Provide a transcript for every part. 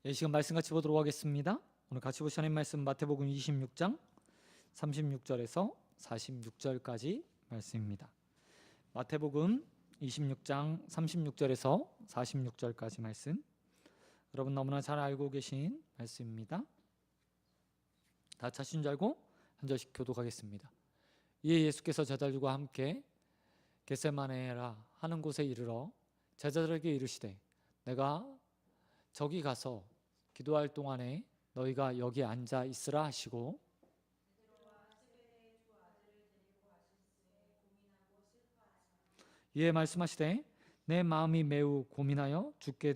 이 시간 말씀 같이 보도록 하겠습니다. 오늘 같이 보실 하나님 말씀 마태복음 26장 36절에서 46절까지 말씀입니다. 마태복음 26장 36절에서 46절까지 말씀, 여러분 너무나 잘 알고 계신 말씀입니다. 다 찾으신 줄 알고 한 절씩 교독하겠습니다. 이에 예수께서 제자들과 함께 겟세마네라 하는 곳에 이르러 제자들에게 이르시되, 내가 저기 가서 기도할 동안에 너희가 여기 앉아 있으라 하시고, 이에 말씀하시되, 내 마음이 매우 고민하여 죽게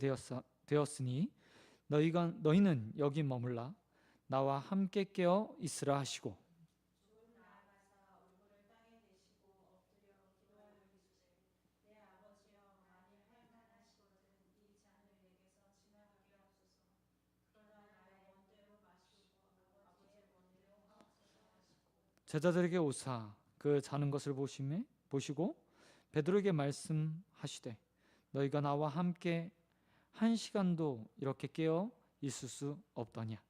되었으니 너희는 여기 머물라 나와 함께 깨어 있으라 하시고, 제자들에게 오사 그 자는 것을 보시고 베드로에게 말씀하시되, 너희가 나와 함께 한 시간도 이렇게 깨어 있을 수 없더냐.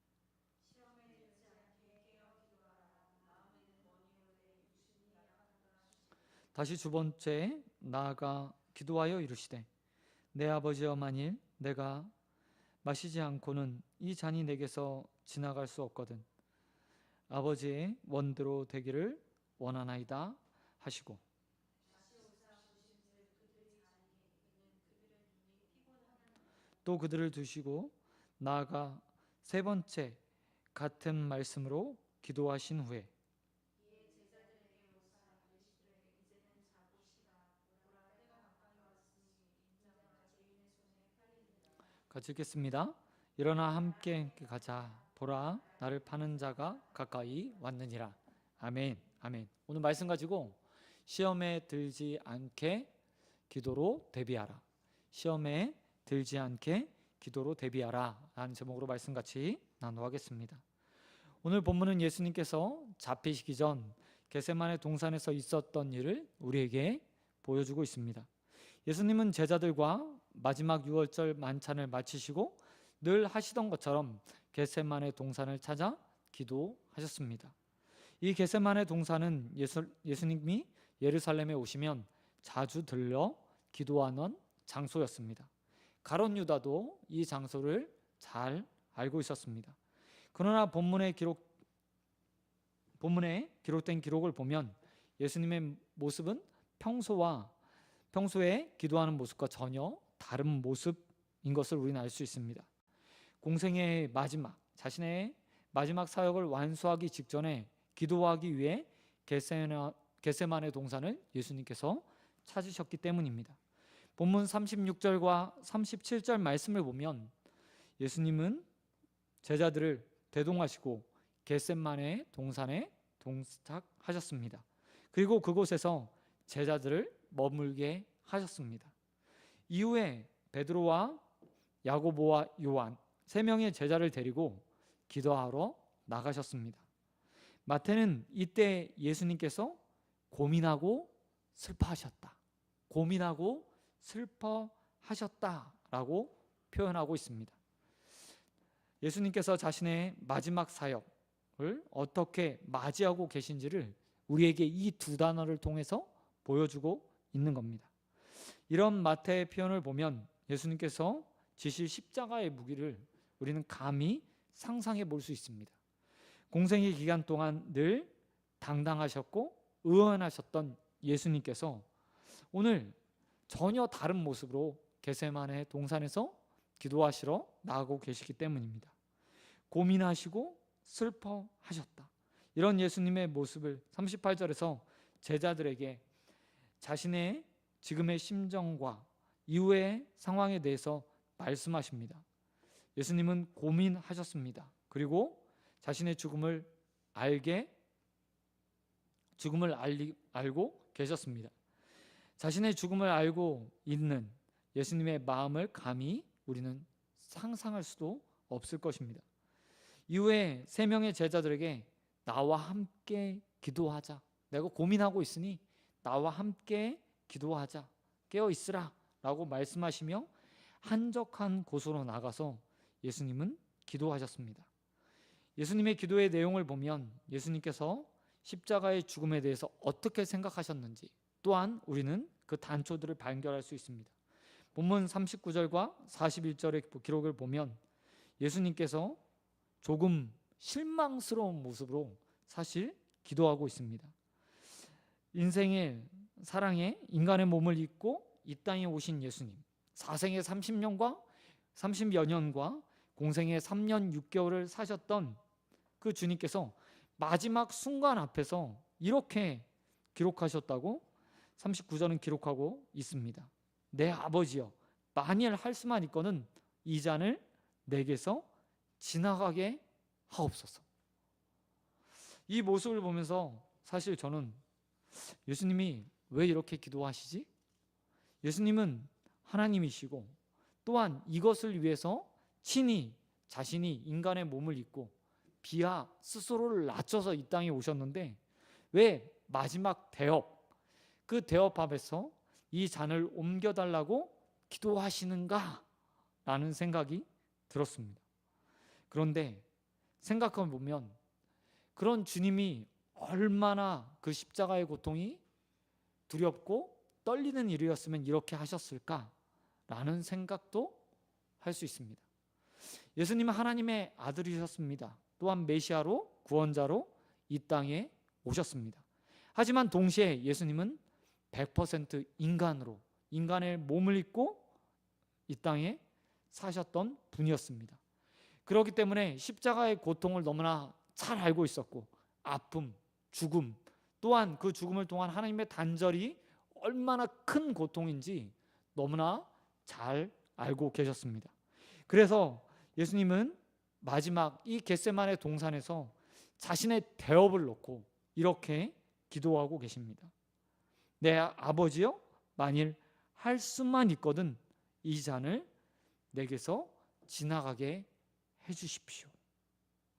다시 두 번째 나아가 기도하여 이르시되, 내 아버지여, 만일 내가 마시지 않고는 이 잔이 내게서 지나갈 수 없거든 아버지의 원대로 되기를 원하나이다 하시고, 또 그들을 두시고 나아가 세 번째 같은 말씀으로 기도하신 후에, 같이 읽겠습니다. 일어나 함께 가자. 보라, 나를 파는 자가 가까이 왔느니라. 아멘. 아멘. 오늘 말씀 가지고 시험에 들지 않게 기도로 대비하라. 시험에 들지 않게 기도로 대비하라 라는 제목으로 말씀 같이 나누겠습니다. 오늘 본문은 예수님께서 잡히시기 전 겟세마네 동산에서 있었던 일을 우리에게 보여주고 있습니다. 예수님은 제자들과 마지막 유월절 만찬을 마치시고 늘 하시던 것처럼 겟세마네 동산을 찾아 기도하셨습니다. 이 겟세마네 동산은 예수님이 예루살렘에 오시면 자주 들려 기도하는 장소였습니다. 가룟 유다도 이 장소를 잘 알고 있었습니다. 그러나 본문에 기록된 기록을 보면 예수님의 모습은 평소에 기도하는 모습과 전혀 다른 모습인 것을 우리는 알 수 있습니다. 공생의 자신의 마지막 사역을 완수하기 직전에 기도하기 위해 겟세마네 동산을 예수님께서 찾으셨기 때문입니다. 본문 36절과 37절 말씀을 보면 예수님은 제자들을 대동하시고 겟세마네 동산에 동착하셨습니다. 그리고 그곳에서 제자들을 머물게 하셨습니다. 이후에 베드로와 야고보와 요한 세 명의 제자를 데리고 기도하러 나가셨습니다. 마태는 이때 예수님께서 고민하고 슬퍼하셨다라고 표현하고 있습니다. 예수님께서 자신의 마지막 사역을 어떻게 맞이하고 계신지를 우리에게 이 두 단어를 통해서 보여주고 있는 겁니다. 이런 마태의 표현을 보면 예수님께서 지실 십자가의 무게를 우리는 감히 상상해 볼 수 있습니다. 공생의 기간 동안 늘 당당하셨고 의원하셨던 예수님께서 오늘 전혀 다른 모습으로 겟세마네 동산에서 기도하시러 나가고 계시기 때문입니다. 고민하시고 슬퍼하셨다. 이런 예수님의 모습을 38절에서 제자들에게 자신의 지금의 심정과 이후의 상황에 대해서 말씀하십니다. 예수님은 고민하셨습니다. 그리고 자신의 죽음을 알고 계셨습니다. 자신의 죽음을 알고 있는 예수님의 마음을 감히 우리는 상상할 수도 없을 것입니다. 이후에 세 명의 제자들에게 나와 함께 기도하자. 내가 고민하고 있으니 나와 함께 기도하자. 깨어 있으라 라고 말씀하시며 한적한 곳으로 나가서 예수님은 기도하셨습니다. 예수님의 기도의 내용을 보면 예수님께서 십자가의 죽음에 대해서 어떻게 생각하셨는지 또한 우리는 그 단초들을 발견할 수 있습니다. 본문 39절과 41절의 기록을 보면 예수님께서 조금 실망스러운 모습으로 사실 기도하고 있습니다. 인생의 사랑에 인간의 몸을 입고 이 땅에 오신 예수님, 사생의 30여 년과 공생의 3년 6개월을 사셨던 그 주님께서 마지막 순간 앞에서 이렇게 기록하셨다고 39절은 기록하고 있습니다. 내 아버지여, 만일 할 수만 있거든 이 잔을 내게서 지나가게 하옵소서. 이 모습을 보면서 사실 저는 예수님이 왜 이렇게 기도하시지? 예수님은 하나님이시고 또한 이것을 위해서 친히 자신이 인간의 몸을 입고 비하 스스로를 낮춰서 이 땅에 오셨는데 왜 마지막 대업, 그 대업 앞에서 이 잔을 옮겨달라고 기도하시는가? 라는 생각이 들었습니다. 그런데 생각해 보면 그런 주님이 얼마나 그 십자가의 고통이 두렵고 떨리는 일이었으면 이렇게 하셨을까라는 생각도 할 수 있습니다. 예수님은 하나님의 아들이셨습니다. 또한 메시아로 구원자로 이 땅에 오셨습니다. 하지만 동시에 예수님은 100% 인간으로 인간의 몸을 입고 이 땅에 사셨던 분이었습니다. 그렇기 때문에 십자가의 고통을 너무나 잘 알고 있었고 아픔, 죽음, 또한 그 죽음을 통한 하나님의 단절이 얼마나 큰 고통인지 너무나 잘 알고 계셨습니다. 그래서 예수님은 마지막 이 겟세마네 동산에서 자신의 대업을 놓고 이렇게 기도하고 계십니다. 내 아버지여, 만일 할 수만 있거든 이 잔을 내게서 지나가게 해주십시오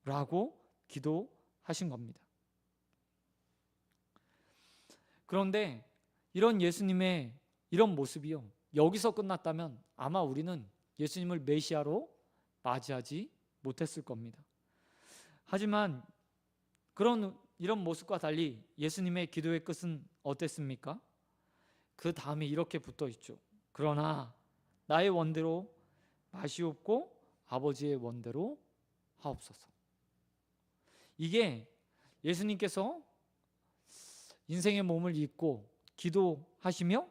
라고 기도하신 겁니다. 그런데 이런 예수님의 이런 모습이요, 여기서 끝났다면 아마 우리는 예수님을 메시아로 맞이하지 못했을 겁니다. 하지만 이런 모습과 달리 예수님의 기도의 끝은 어땠습니까? 그 다음에 이렇게 붙어 있죠. 그러나 나의 원대로 마시옵고 아버지의 원대로 하옵소서. 이게 예수님께서 인생의 몸을 입고 기도하시며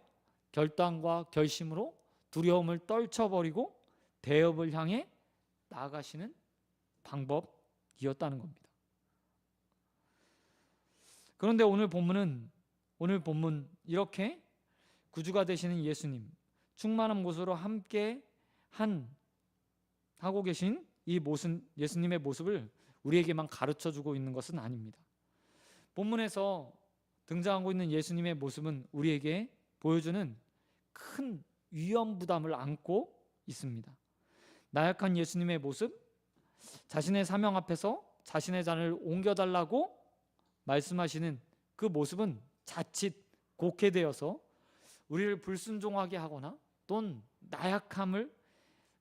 결단과 결심으로 두려움을 떨쳐버리고 대업을 향해 나아가시는 방법이었다는 겁니다. 그런데 오늘 본문 이렇게 구주가 되시는 예수님, 충만한 모습으로 함께 하고 계신 이 예수님의 모습을 우리에게만 가르쳐주고 있는 것은 아닙니다. 본문에서 등장하고 있는 예수님의 모습은 우리에게 보여주는 큰 위험 부담을 안고 있습니다. 나약한 예수님의 모습, 자신의 사명 앞에서 자신의 잔을 옮겨달라고 말씀하시는 그 모습은 자칫 곡해되어서 우리를 불순종하게 하거나 또는 나약함을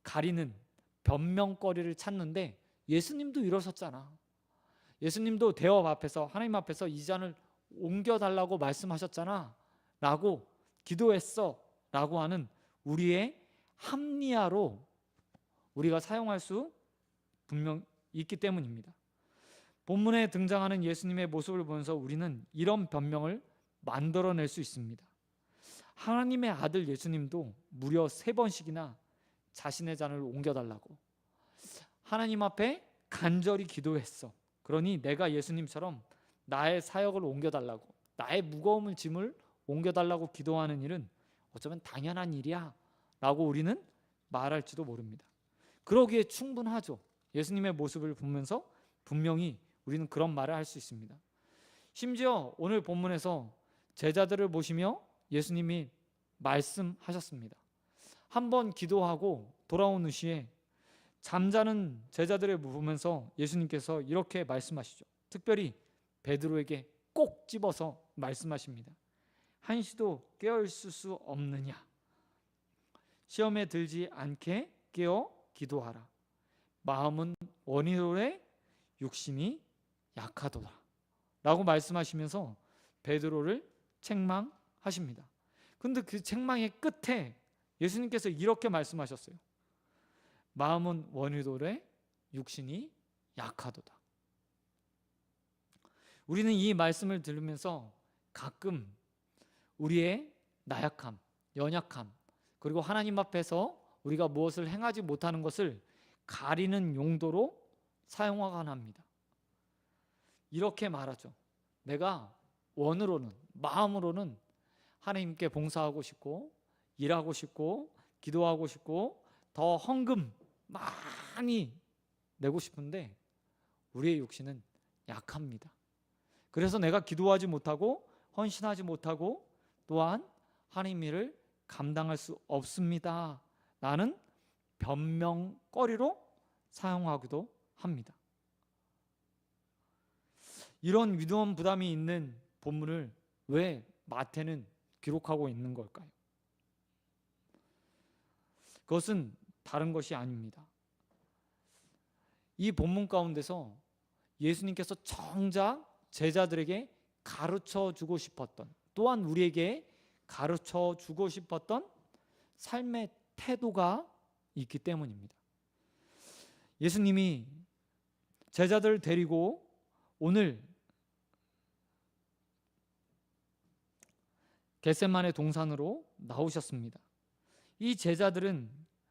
가리는 변명거리를 찾는데, 예수님도 이러셨잖아. 예수님도 대업 앞에서 하나님 앞에서 이 잔을 옮겨달라고 말씀하셨잖아 라고 기도했어 라고 하는 우리의 합리화로 우리가 사용할 수 분명 있기 때문입니다. 본문에 등장하는 예수님의 모습을 보면서 우리는 이런 변명을 만들어낼 수 있습니다. 하나님의 아들 예수님도 무려 3번씩이나 자신의 잔을 옮겨달라고 하나님 앞에 간절히 기도했어. 그러니 내가 예수님처럼 나의 사역을 옮겨달라고, 나의 무거운 짐을 옮겨달라고 기도하는 일은 어쩌면 당연한 일이야 라고 우리는 말할지도 모릅니다. 그러기에 충분하죠. 예수님의 모습을 보면서 분명히 우리는 그런 말을 할 수 있습니다. 심지어 오늘 본문에서 제자들을 보시며 예수님이 말씀하셨습니다. 한번 기도하고 돌아온 후에 잠자는 제자들을 보면서 예수님께서 이렇게 말씀하시죠. 특별히 베드로에게 꼭 집어서 말씀하십니다. 한시도 깨어있을 수 없느냐? 시험에 들지 않게 깨어 기도하라. 마음은 원이로되 육신이 약하도다 라고 말씀하시면서 베드로를 책망하십니다. 근데 그 책망의 끝에 예수님께서 이렇게 말씀하셨어요. 마음은 원이로되 육신이 약하도다. 우리는 이 말씀을 들으면서 가끔 우리의 나약함, 연약함, 그리고 하나님 앞에서 우리가 무엇을 행하지 못하는 것을 가리는 용도로 사용하곤 합니다. 이렇게 말하죠. 내가 원으로는, 마음으로는 하나님께 봉사하고 싶고 일하고 싶고 기도하고 싶고 더 헌금 많이 내고 싶은데 우리의 육신은 약합니다. 그래서 내가 기도하지 못하고 헌신하지 못하고 또한 하나님 일을 감당할 수 없습니다 라는 변명거리로 사용하기도 합니다. 이런 위험 부담이 있는 본문을 왜 마태는 기록하고 있는 걸까요? 그것은 다른 것이 아닙니다. 이 본문 가운데서 예수님께서 정작 제자들에게 가르쳐 주고 싶었던, 또한 우리에게 가르쳐 주고 싶었던 삶의 태도가 있기 때문입니다. 예수님이 제자들을 데리고 오늘 겟세마네 동산으로 나오셨습니다. 이 제자들은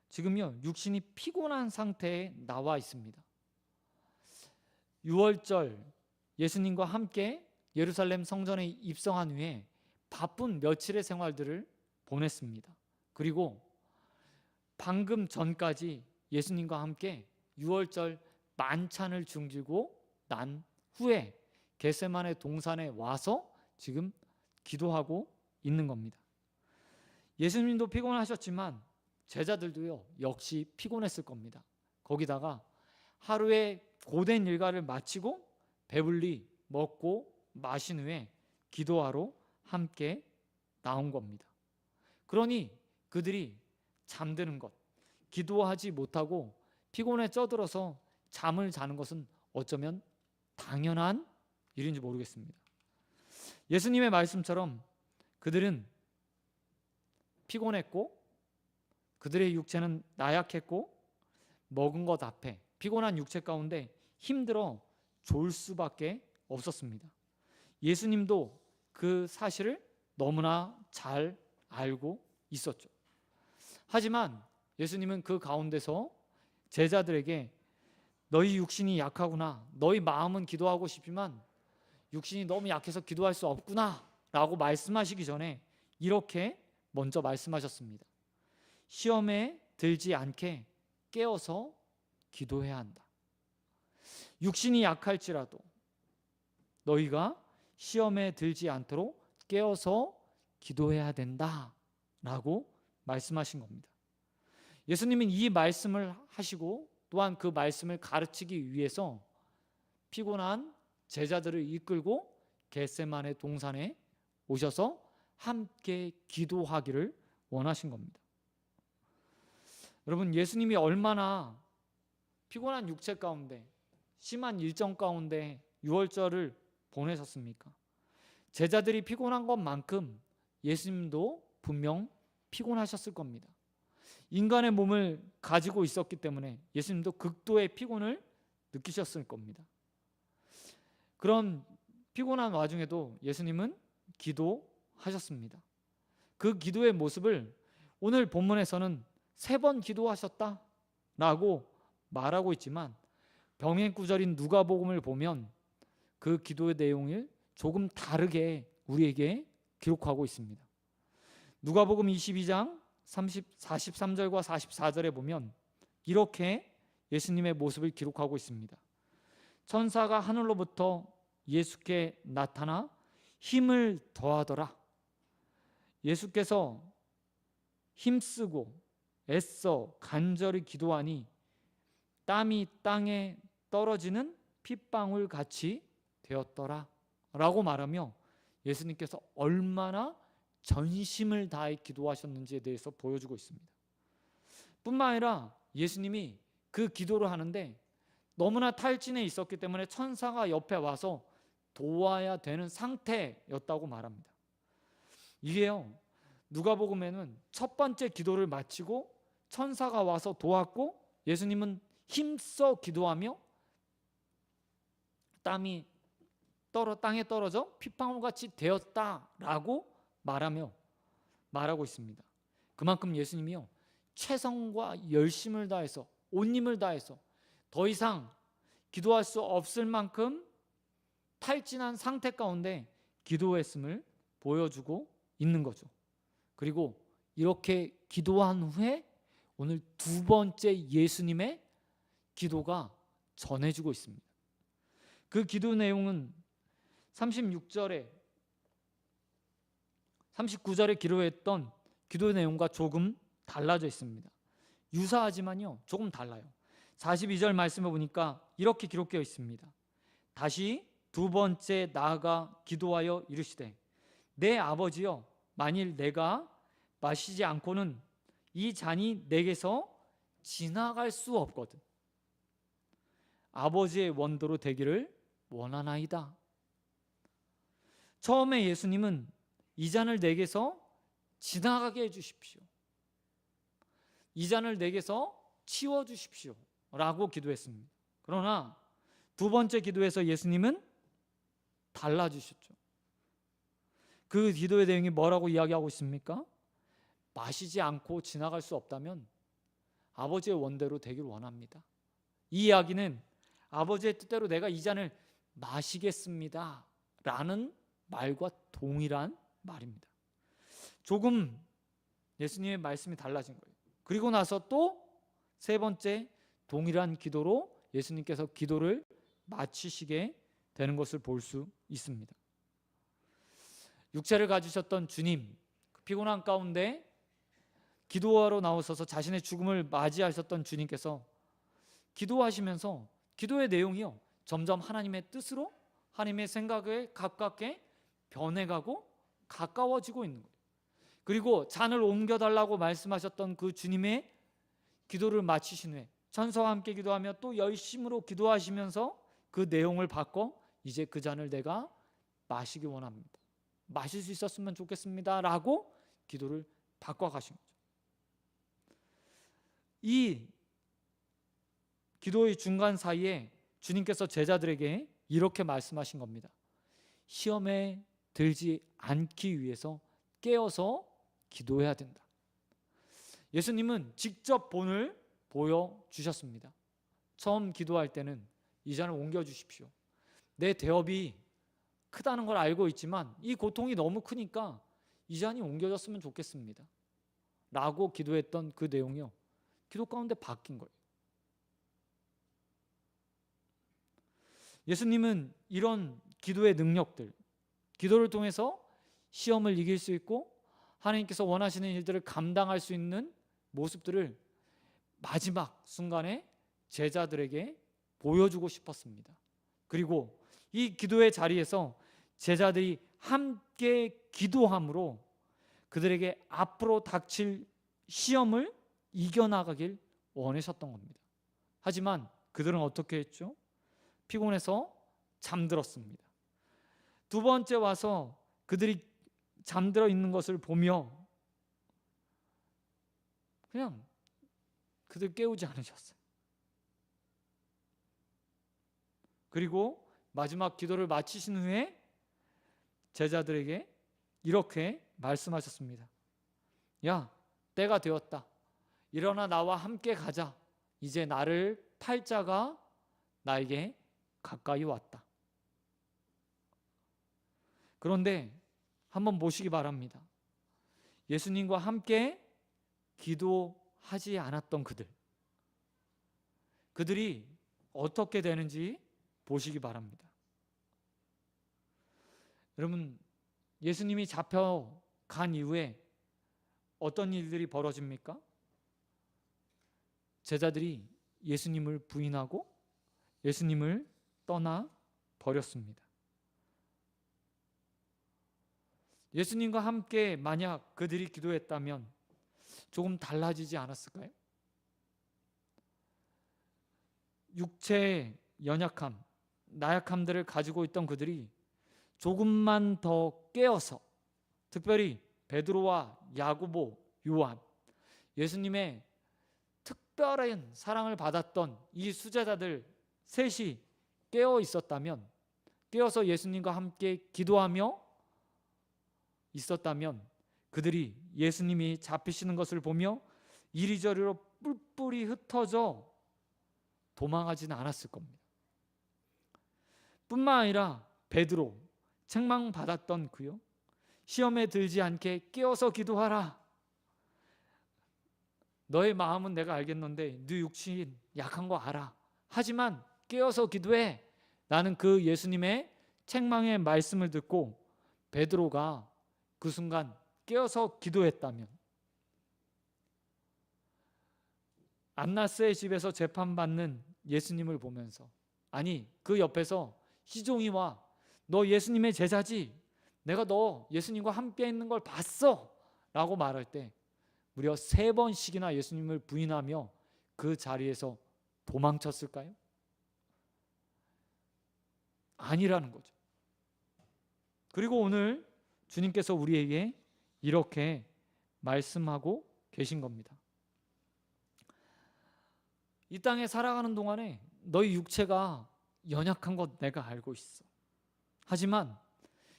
지금요 육신이 피곤한 상태에 나와 있습니다. 6월절 예수님과 함께 예루살렘 성전에 입성한 후에 바쁜 며칠의 생활들을 보냈습니다. 그리고 방금 전까지 예수님과 함께 6월절 만찬을 중지고 난 후에 겟세마네 동산에 와서 지금 기도하고 있는 겁니다. 예수님도 피곤하셨지만 제자들도요 역시 피곤했을 겁니다. 거기다가 하루의 고된 일과를 마치고 배불리 먹고 마신 후에 기도하러 함께 나온 겁니다. 그러니 그들이 잠드는 것, 기도하지 못하고 피곤에 쪄들어서 잠을 자는 것은 어쩌면 당연한 일인지 모르겠습니다. 예수님의 말씀처럼 그들은 피곤했고 그들의 육체는 나약했고 먹은 것 앞에 피곤한 육체 가운데 힘들어 졸 수밖에 없었습니다. 예수님도 그 사실을 너무나 잘 알고 있었죠. 하지만 예수님은 그 가운데서 제자들에게 너희 육신이 약하구나, 너희 마음은 기도하고 싶지만 육신이 너무 약해서 기도할 수 없구나 라고 말씀하시기 전에 이렇게 먼저 말씀하셨습니다. 시험에 들지 않게 깨어서 기도해야 한다. 육신이 약할지라도 너희가 시험에 들지 않도록 깨어서 기도해야 된다 라고 말씀하신 겁니다. 예수님은 이 말씀을 하시고 또한 그 말씀을 가르치기 위해서 피곤한 제자들을 이끌고 겟세마네 동산에 오셔서 함께 기도하기를 원하신 겁니다. 여러분, 예수님이 얼마나 피곤한 육체 가운데 심한 일정 가운데 6월절을 보내셨습니까? 제자들이 피곤한 것만큼 예수님도 분명 피곤하셨을 겁니다. 인간의 몸을 가지고 있었기 때문에 예수님도 극도의 피곤을 느끼셨을 겁니다. 그런 피곤한 와중에도 예수님은 기도하셨습니다. 그 기도의 모습을 오늘 본문에서는 3번 기도하셨다라고 말하고 있지만 병행구절인 누가복음을 보면 그 기도의 내용을 조금 다르게 우리에게 기록하고 있습니다. 누가복음 22장 43절과 44절에 보면 이렇게 예수님의 모습을 기록하고 있습니다. 천사가 하늘로부터 예수께 나타나 힘을 더하더라. 예수께서 힘쓰고 애써 간절히 기도하니 땀이 땅에 떨어지는 핏방울 같이 되었더라 라고 말하며 예수님께서 얼마나 전심을 다해 기도하셨는지에 대해서 보여주고 있습니다. 뿐만 아니라 예수님이 그 기도를 하는데 너무나 탈진해 있었기 때문에 천사가 옆에 와서 도와야 되는 상태였다고 말합니다. 이게요, 누가복음에는 첫 번째 기도를 마치고 천사가 와서 도왔고 예수님은 힘써 기도하며 땀이 땅에 떨어져 핏방울같이 되었다라고 말하고 있습니다. 그만큼 예수님이요, 최선과 열심을 다해서 온 힘을 다해서 더 이상 기도할 수 없을 만큼 탈진한 상태 가운데 기도했음을 보여주고 있는 거죠. 그리고 이렇게 기도한 후에 오늘 두 번째 예수님의 기도가 전해지고 있습니다. 그 기도 내용은 39절에 기도했던 기도 내용과 조금 달라져 있습니다. 유사하지만요, 조금 달라요. 42절 말씀을 보니까 이렇게 기록되어 있습니다. 다시 두 번째 나아가 기도하여 이르시되 내 아버지여, 만일 내가 마시지 않고는 이 잔이 내게서 지나갈 수 없거든. 아버지의 원대로 되기를 원하나이다. 처음에 예수님은 이 잔을 내게서 지나가게 해주십시오, 이 잔을 내게서 치워주십시오 라고 기도했습니다. 그러나 두 번째 기도에서 예수님은 달라지셨죠. 그 기도의 내용이 뭐라고 이야기하고 있습니까? 마시지 않고 지나갈 수 없다면 아버지의 원대로 되길 원합니다. 이 이야기는 아버지의 뜻대로 내가 이 잔을 마시겠습니다 라는 말과 동일한 말입니다. 조금 예수님의 말씀이 달라진 거예요. 그리고 나서 또 세 번째 동일한 기도로 예수님께서 기도를 마치시게 되는 것을 볼 수 있습니다. 육체를 가지셨던 주님, 피곤한 가운데 기도하러 나오셔서 자신의 죽음을 맞이하셨던 주님께서 기도하시면서 기도의 내용이요, 점점 하나님의 뜻으로, 하나님의 생각에 가깝게 변해가고 가까워지고 있는 거예요. 그리고 잔을 옮겨달라고 말씀하셨던 그 주님의 기도를 마치신 후에 천사와 함께 기도하며 또 열심으로 기도하시면서 그 내용을 바꿔 이제 그 잔을 내가 마시기 원합니다, 마실 수 있었으면 좋겠습니다 라고 기도를 바꿔가신 거죠. 이 기도의 중간 사이에 주님께서 제자들에게 이렇게 말씀하신 겁니다. 시험에 들지 않기 위해서 깨어서 기도해야 된다. 예수님은 직접 본을 보여주셨습니다. 처음 기도할 때는 이 잔을 옮겨주십시오, 내 대업이 크다는 걸 알고 있지만 이 고통이 너무 크니까 이 잔이 옮겨졌으면 좋겠습니다 라고 기도했던 그 내용이요, 기도 가운데 바뀐 거예요. 예수님은 이런 기도의 능력들, 기도를 통해서 시험을 이길 수 있고 하나님께서 원하시는 일들을 감당할 수 있는 모습들을 마지막 순간에 제자들에게 보여주고 싶었습니다. 그리고 이 기도의 자리에서 제자들이 함께 기도함으로 그들에게 앞으로 닥칠 시험을 이겨나가길 원하셨던 겁니다. 하지만 그들은 어떻게 했죠? 피곤해서 잠들었습니다. 두 번째 와서 그들이 잠들어 있는 것을 보며 그냥 그들 깨우지 않으셨어요. 그리고 마지막 기도를 마치신 후에 제자들에게 이렇게 말씀하셨습니다. 야, 때가 되었다. 일어나 나와 함께 가자. 이제 나를 팔 자가 나에게 가까이 왔다. 그런데 한번 보시기 바랍니다. 예수님과 함께 기도하지 않았던 그들이 어떻게 되는지 보시기 바랍니다. 여러분, 예수님이 잡혀간 이후에 어떤 일들이 벌어집니까? 제자들이 예수님을 부인하고 예수님을 떠나 버렸습니다. 예수님과 함께 만약 그들이 기도했다면 조금 달라지지 않았을까요? 육체의 연약함, 나약함들을 가지고 있던 그들이 조금만 더 깨어서, 특별히 베드로와 야고보, 요한, 예수님의 특별한 사랑을 받았던 이 수제자들 셋이 깨어 있었다면, 깨어서 예수님과 함께 기도하며 있었다면, 그들이 예수님이 잡히시는 것을 보며 이리저리로 뿔뿔이 흩어져 도망하지는 않았을 겁니다. 뿐만 아니라 베드로, 책망받았던 그요, 시험에 들지 않게 깨어서 기도하라. 너의 마음은 내가 알겠는데 네 육신 약한 거 알아. 하지만 깨어서 기도해. 나는 그 예수님의 책망의 말씀을 듣고 베드로가 그 순간 깨어서 기도했다면, 안나스의 집에서 재판받는 예수님을 보면서, 아니 그 옆에서 시종이와 너 예수님의 제자지, 내가 너 예수님과 함께 있는 걸 봤어 라고 말할 때 무려 3번씩이나 예수님을 부인하며 그 자리에서 도망쳤을까요? 아니라는 거죠. 그리고 오늘 주님께서 우리에게 이렇게 말씀하고 계신 겁니다. 이 땅에 살아가는 동안에 너희 육체가 연약한 것 내가 알고 있어. 하지만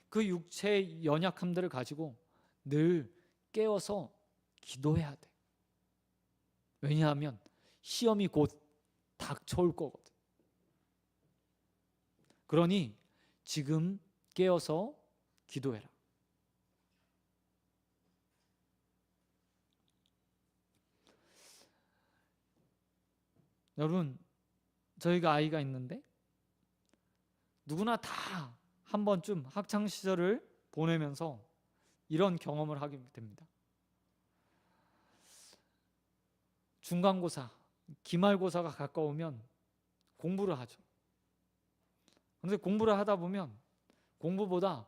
그 육체의 연약함들을 가지고 늘 깨어서 기도해야 돼. 왜냐하면 시험이 곧 닥쳐올 거거든. 그러니 지금 깨어서 기도해라. 여러분, 저희가 아이가 있는데 누구나 다 한 번쯤 학창 시절을 보내면서 이런 경험을 하게 됩니다. 중간고사, 기말고사가 가까우면 공부를 하죠. 그런데 공부를 하다 보면 공부보다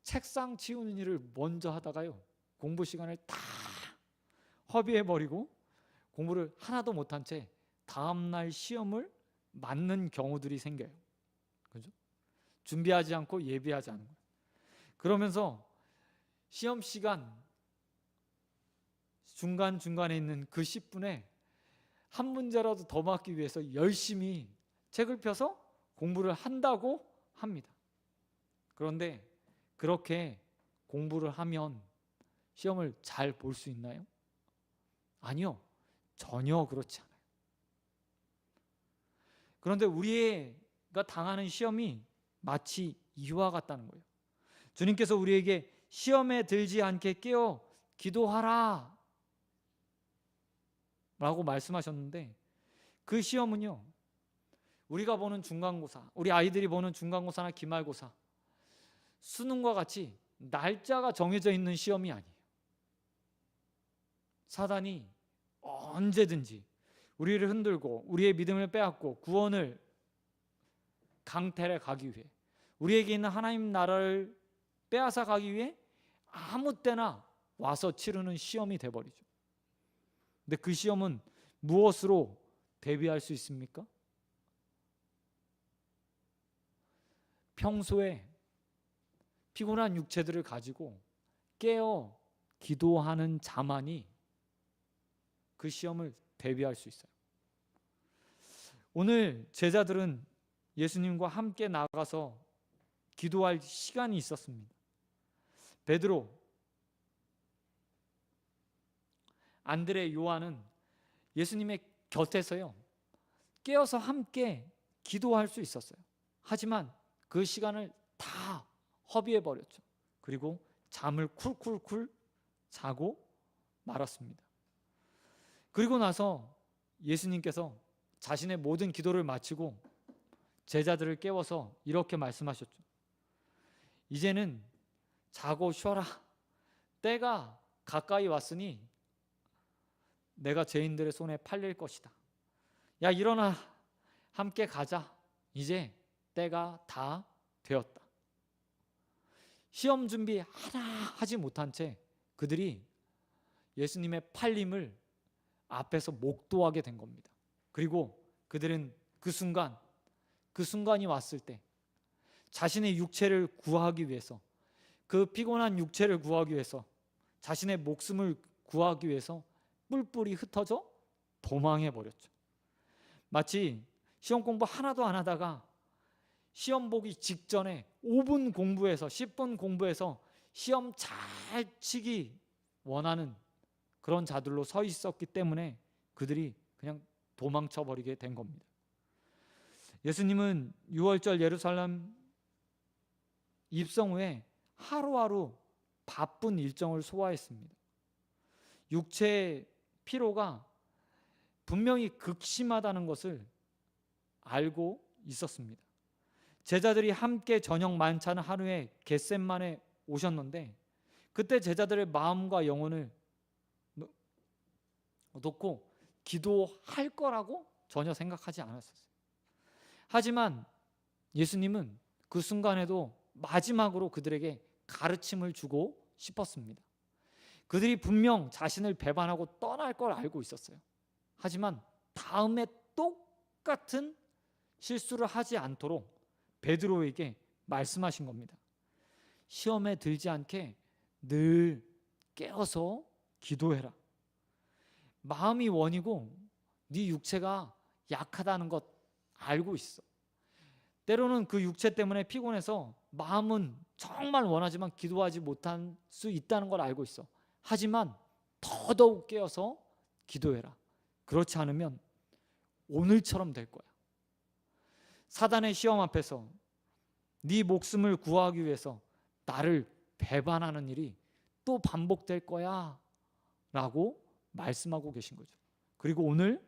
책상 치우는 일을 먼저 하다가요, 공부 시간을 다 허비해버리고 공부를 하나도 못한 채 다음날 시험을 맞는 경우들이 생겨요. 그죠? 준비하지 않고 예비하지 않은 거예요. 그러면서 시험 시간 중간중간에 있는 그 10분에 한 문제라도 더 맞기 위해서 열심히 책을 펴서 공부를 한다고 합니다. 그런데 그렇게 공부를 하면 시험을 잘 볼 수 있나요? 아니요. 전혀 그렇지 않아요. 그런데 우리가 당하는 시험이 마치 이와 같다는 거예요. 주님께서 우리에게 시험에 들지 않게 깨어 기도하라 라고 말씀하셨는데, 그 시험은요, 우리가 보는 중간고사, 우리 아이들이 보는 중간고사나 기말고사, 수능과 같이 날짜가 정해져 있는 시험이 아니에요. 사단이 언제든지 우리를 흔들고 우리의 믿음을 빼앗고 구원을 강탈해 가기 위해, 우리에게 있는 하나님 나라를 빼앗아 가기 위해 아무 때나 와서 치르는 시험이 돼버리죠. 근데 그 시험은 무엇으로 대비할 수 있습니까? 평소에 피곤한 육체들을 가지고 깨어 기도하는 자만이 그 시험을 대비할 수 있어요. 오늘 제자들은 예수님과 함께 나가서 기도할 시간이 있었습니다. 베드로, 안드레, 요한은 예수님의 곁에서요, 깨어서 함께 기도할 수 있었어요. 하지만 그 시간을 다 허비해 버렸죠. 그리고 잠을 쿨쿨쿨 자고 말았습니다. 그리고 나서 예수님께서 자신의 모든 기도를 마치고 제자들을 깨워서 이렇게 말씀하셨죠. 이제는 자고 쉬어라. 때가 가까이 왔으니 내가 죄인들의 손에 팔릴 것이다. 야, 일어나. 함께 가자. 이제 때가 다 되었다. 시험 준비 하나 하지 못한 채 그들이 예수님의 팔림을 앞에서 목도하게 된 겁니다. 그리고 그들은 그 순간이 왔을 때 자신의 육체를 구하기 위해서, 그 피곤한 육체를 구하기 위해서, 자신의 목숨을 구하기 위해서 뿔뿔이 흩어져 도망해 버렸죠. 마치 시험 공부 하나도 안 하다가 시험 보기 직전에 5분 공부해서 10분 공부해서 시험 잘 치기 원하는 그런 자들로 서 있었기 때문에 그들이 그냥 도망쳐 버리게 된 겁니다. 예수님은 6월절 예루살렘 입성 후에 하루하루 바쁜 일정을 소화했습니다. 육체의 피로가 분명히 극심하다는 것을 알고 있었습니다. 제자들이 함께 저녁 만찬 하루에 겟셋만에 오셨는데 그때 제자들의 마음과 영혼을 놓고 기도할 거라고 전혀 생각하지 않았었어요. 하지만 예수님은 그 순간에도 마지막으로 그들에게 가르침을 주고 싶었습니다. 그들이 분명 자신을 배반하고 떠날 걸 알고 있었어요. 하지만 다음에 똑같은 실수를 하지 않도록 베드로에게 말씀하신 겁니다. 시험에 들지 않게 늘 깨어서 기도해라. 마음이 원이고 네 육체가 약하다는 것 알고 있어. 때로는 그 육체 때문에 피곤해서 마음은 정말 원하지만 기도하지 못할 수 있다는 걸 알고 있어. 하지만 더더욱 깨어서 기도해라. 그렇지 않으면 오늘처럼 될 거야. 사단의 시험 앞에서 네 목숨을 구하기 위해서 나를 배반하는 일이 또 반복될 거야 라고 말씀하고 계신 거죠. 그리고 오늘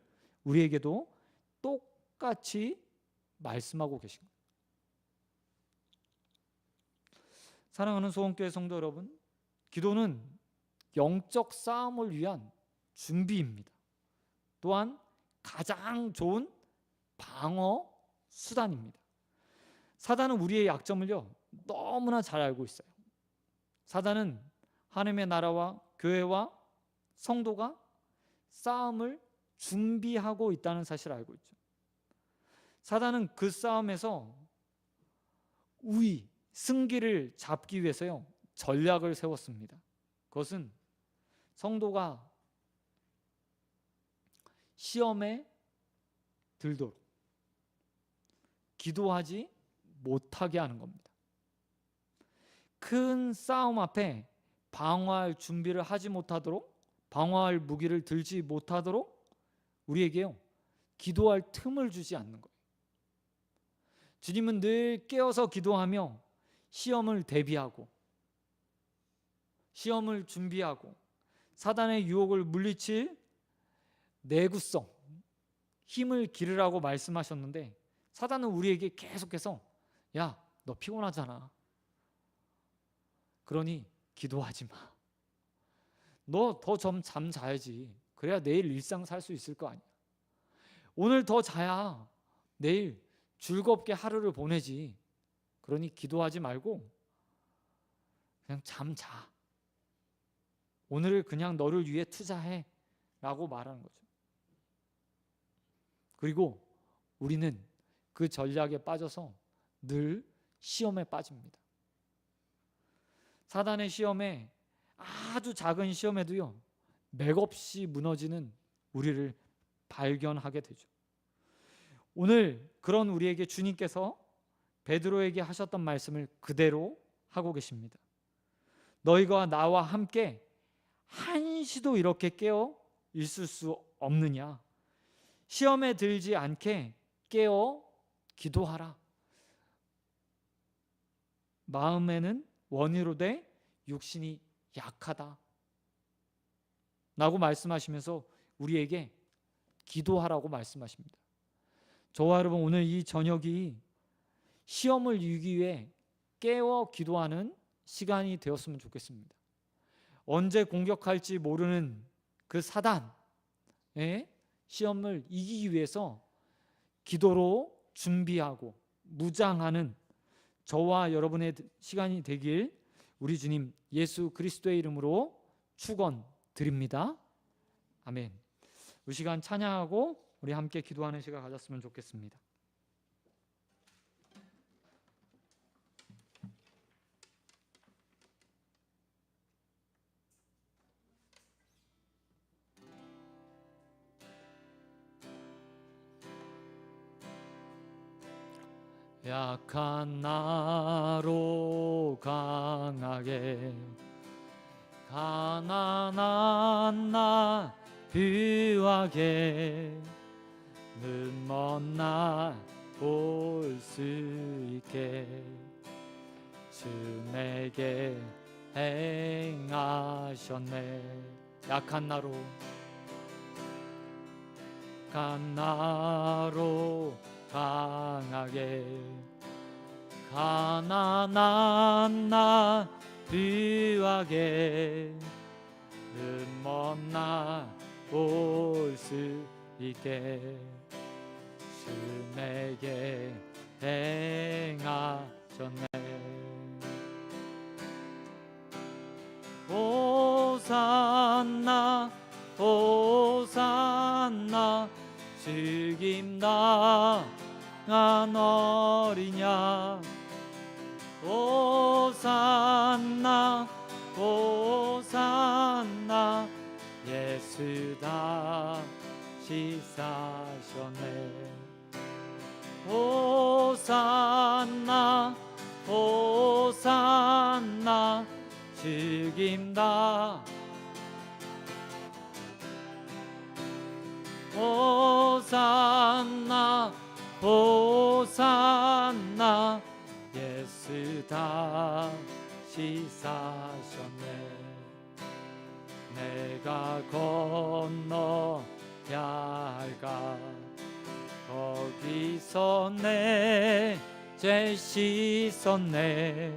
우리에게도 똑같이 말씀하고 계신 거예요. 사랑하는 소원교회 성도 여러분, 기도는 영적 싸움을 위한 준비입니다. 또한 가장 좋은 방어 수단입니다. 사단은 우리의 약점을요 너무나 잘 알고 있어요. 사단은 하나님의 나라와 교회와 성도가 싸움을 준비하고 있다는 사실을 알고 있죠. 사단은 그 싸움에서 우위, 승기를 잡기 위해서요 전략을 세웠습니다. 그것은 성도가 시험에 들도록 기도하지 못하게 하는 겁니다. 큰 싸움 앞에 방어할 준비를 하지 못하도록, 방어할 무기를 들지 못하도록 우리에게요 기도할 틈을 주지 않는 거예요. 주님은 늘 깨어서 기도하며 시험을 대비하고 시험을 준비하고 사단의 유혹을 물리칠 내구성, 힘을 기르라고 말씀하셨는데 사단은 우리에게 계속해서 야, 너 피곤하잖아. 그러니 기도하지 마. 너 더 좀 잠 자야지. 그래야 내일 일상 살 수 있을 거 아니야. 오늘 더 자야 내일 즐겁게 하루를 보내지. 그러니 기도하지 말고 그냥 잠 자. 오늘을 그냥 너를 위해 투자해 라고 말하는 거죠. 그리고 우리는 그 전략에 빠져서 늘 시험에 빠집니다. 사단의 시험에, 아주 작은 시험에도요 맥없이 무너지는 우리를 발견하게 되죠. 오늘 그런 우리에게 주님께서 베드로에게 하셨던 말씀을 그대로 하고 계십니다. 너희가 나와 함께 한시도 이렇게 깨어 있을 수 없느냐. 시험에 들지 않게 깨어 기도하라. 마음에는 원이로되 육신이 약하다 라고 말씀하시면서 우리에게 기도하라고 말씀하십니다. 저와 여러분, 오늘 이 저녁이 시험을 이기기 위해 깨어 기도하는 시간이 되었으면 좋겠습니다. 언제 공격할지 모르는 그 사단의 시험을 이기기 위해서 기도로 준비하고 무장하는 저와 여러분의 시간이 되길 우리 주님 예수 그리스도의 이름으로 축원드립니다. 아멘. 이 시간 찬양하고 우리 함께 기도하는 시간 가졌으면 좋겠습니다. 약한 나로 강하게 가난한 나 부하게 눈먼 나 볼 수 있게 주 내게 행하셨네. 약한 나로 강하게 가난한 나 부하게 눈먼 나 볼 수 있게 주 내게 행하셨네. 호산나 호산나 죽임 당한 어리냐 호산나 호산나 예수 다시 사셨네. 호산나 호산나 죽임다 호산나 호산나 예수 다시 사셨네. 내가 건너야 할까 거기서 내 죄 씻었네.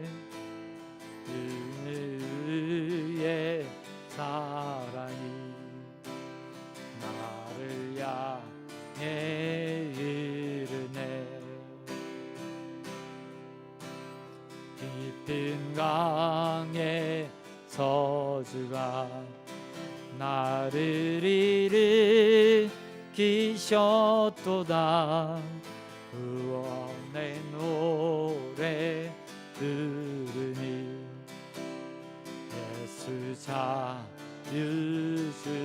그의 사랑이 나를 향해 이르네. 깊은 강에 저주가 나를 일으키셨도다. 구원의 노래 들으니 예수 자유 주